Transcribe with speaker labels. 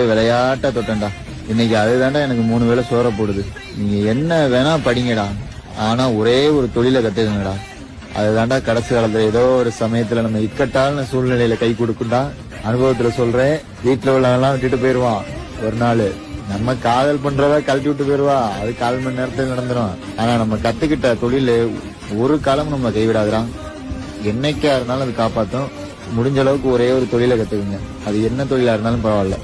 Speaker 1: விளையாட்ட தொட்டண்டா இன்னைக்கு அதுதான்டா எனக்கு 3 வேளை சோற போடுது. நீங்க என்ன வேணா படிங்கடா, ஆனா ஒரே ஒரு தொழிலை கத்துக்கங்கடா. அதுதான்டா கடைசி காலத்துல ஏதோ ஒரு சமயத்துல நம்ம இக்கட்டான சூழ்நிலையில கை கொடுக்குண்டா. அனுபவத்துல சொல்றேன், வீட்டுல உள்ளவெல்லாம் விட்டுட்டு போயிருவான். ஒரு நாள் நம்ம காதல் பண்றதா கழட்டி விட்டு போயிருவா. அது 1/4 மணி நேரத்துல நடந்துரும். ஆனா நம்ம கத்துக்கிட்ட தொழில ஒரு காலம் நம்ம கைவிடாதுறான். என்னைக்கா இருந்தாலும் அது காப்பாத்தும். முடிஞ்ச அளவுக்கு ஒரே ஒரு தொழிலை கத்துக்குங்க. அது என்ன தொழிலா இருந்தாலும் பரவாயில்ல.